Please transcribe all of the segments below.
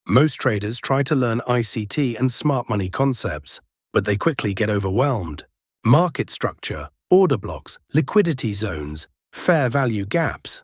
Most traders try to learn ICT and smart money concepts, but they quickly get overwhelmed. Market structure, order blocks, liquidity zones, fair value gaps.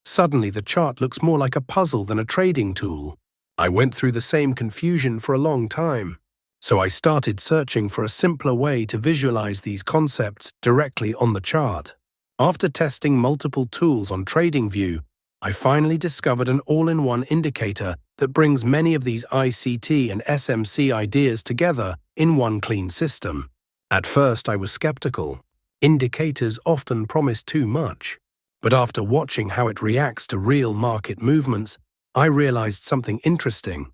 Suddenly the chart looks more like a puzzle than a trading tool. I went through the same confusion for a long time, so I started searching for a simpler way to visualize these concepts directly on the chart. After testing multiple tools on TradingView, I finally discovered an all-in-one indicator that brings many of these ICT and SMC ideas together in one clean system. At first, I was skeptical. Indicators often promise too much. But after watching how it reacts to real market movements, I realized something interesting.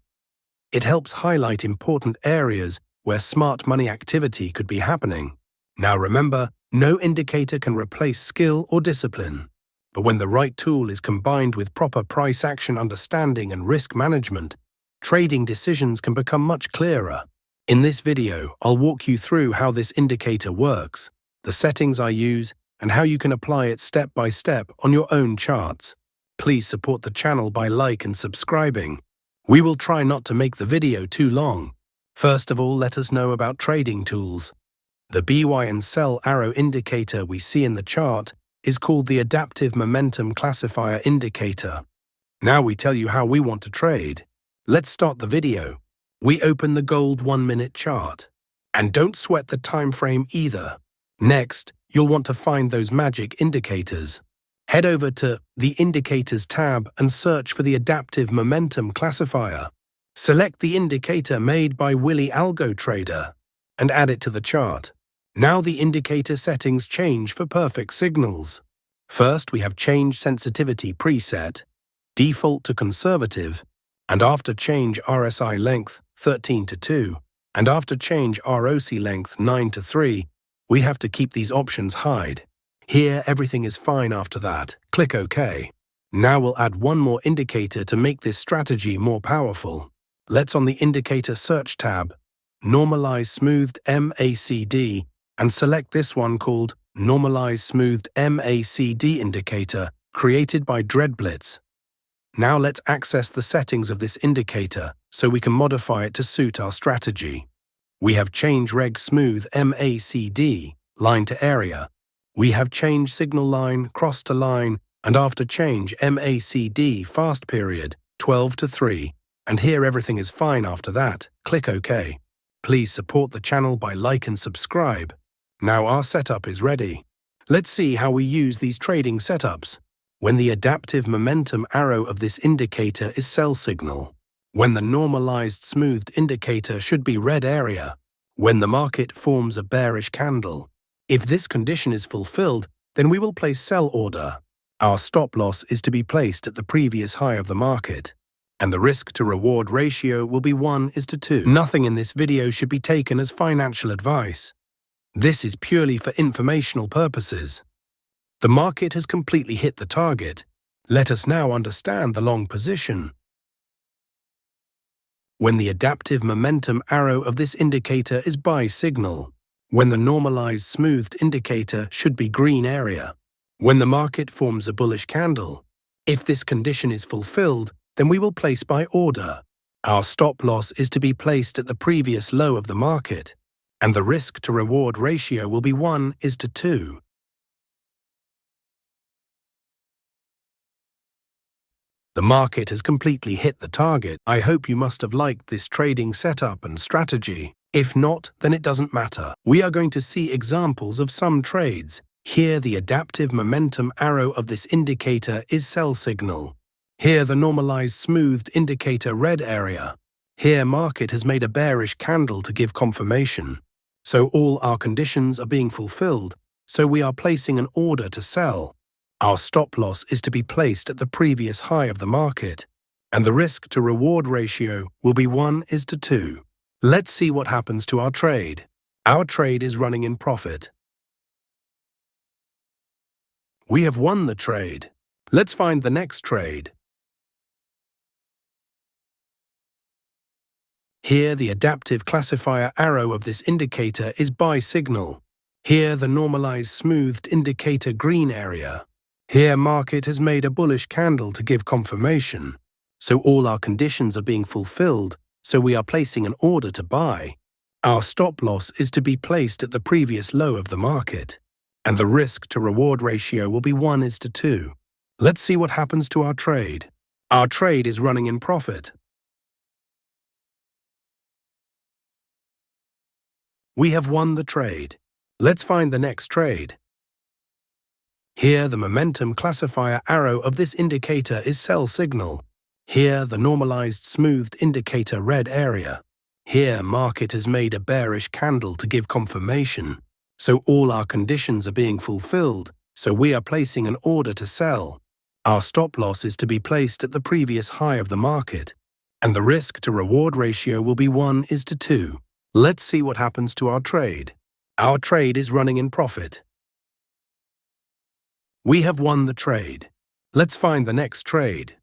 It helps highlight important areas where smart money activity could be happening. Now remember, no indicator can replace skill or discipline. But when the right tool is combined with proper price action understanding and risk management, trading decisions can become much clearer. In this video, I'll walk you through how this indicator works, the settings I use, and how you can apply it step by step on your own charts. Please support the channel by liking and subscribing. We will try not to make the video too long. First of all, let us know about trading tools. The buy and sell arrow indicator we see in the chart is called the Adaptive Momentum Classifier Indicator. Now we tell you how we want to trade. Let's start the video. We open the gold 1-minute chart. And don't sweat the time frame either. Next, you'll want to find those magic indicators. Head over to the Indicators tab and search for the Adaptive Momentum Classifier. Select the indicator made by Willy Algo Trader and add it to the chart. Now the indicator settings change for perfect signals. First, we have Change Sensitivity preset, Default to Conservative, and after change RSI length 13:2, and after change ROC length 9:3, we have to keep these options hide. Here, everything is fine after that. Click OK. Now we'll add one more indicator to make this strategy more powerful. Let's on the Indicator Search tab, Normalize Smoothed MACD, and select this one called Normalize Smoothed MACD Indicator, created by Dreadblitz. Now let's access the settings of this indicator so we can modify it to suit our strategy. We have Change Reg Smooth MACD, line to area. We have Change Signal Line, cross to line, and after change MACD fast period 12:3. And here everything is fine after that. Click OK. Please support the channel by like and subscribe. Now our setup is ready. Let's see how we use these trading setups. When the adaptive momentum arrow of this indicator is sell signal. When the normalized smoothed indicator should be red area. When the market forms a bearish candle. If this condition is fulfilled, then we will place sell order. Our stop loss is to be placed at the previous high of the market. And the risk to reward ratio will be 1:2. Nothing in this video should be taken as financial advice. This is purely for informational purposes. The market has completely hit the target. Let us now understand the long position. When the adaptive momentum arrow of this indicator is buy signal. When the normalized smoothed indicator should be green area. When the market forms a bullish candle. If this condition is fulfilled, then we will place buy order. Our stop loss is to be placed at the previous low of the market. And the risk to reward ratio will be 1:2. The market has completely hit the target. I hope you must have liked this trading setup and strategy. If not, then it doesn't matter. We are going to see examples of some trades. Here the adaptive momentum arrow of this indicator is sell signal. Here the normalized smoothed indicator red area. Here market has made a bearish candle to give confirmation. So all our conditions are being fulfilled, so we are placing an order to sell. Our stop loss is to be placed at the previous high of the market, and the risk to reward ratio will be 1:2. Let's see what happens to our trade. Our trade is running in profit. We have won the trade. Let's find the next trade. Here the adaptive classifier arrow of this indicator is buy signal. Here the normalized smoothed indicator green area. Here market has made a bullish candle to give confirmation. so all our conditions are being fulfilled, so we are placing an order to buy. Our stop loss is to be placed at the previous low of the market, and the risk-to-reward ratio will be 1:2. Let's see what happens to our trade. Our trade is running in profit. We have won the trade. Let's find the next trade. Here, the momentum classifier arrow of this indicator is sell signal. Here, the normalized smoothed indicator red area. Here, market has made a bearish candle to give confirmation. So all our conditions are being fulfilled, so we are placing an order to sell. Our stop loss is to be placed at the previous high of the market, and the risk-to-reward ratio will be 1:2. Let's see what happens to our trade. Our trade is running in profit. We have won the trade. Let's find the next trade.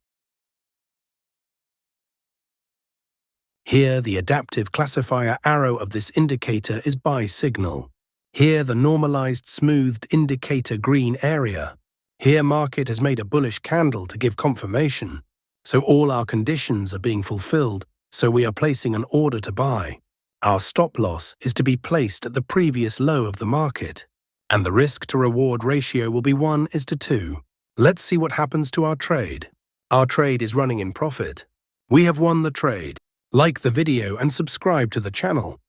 Here, the adaptive classifier arrow of this indicator is buy signal. Here, the normalized smoothed indicator green area. Here, market has made a bullish candle to give confirmation. So all our conditions are being fulfilled, so we are placing an order to buy. Our stop loss is to be placed at the previous low of the market, and the risk-to-reward ratio will be 1:2. Let's see what happens to our trade. Our trade is running in profit. We have won the trade. Like the video and subscribe to the channel.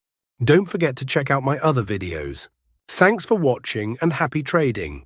Don't forget to check out my other videos. Thanks for watching and happy trading.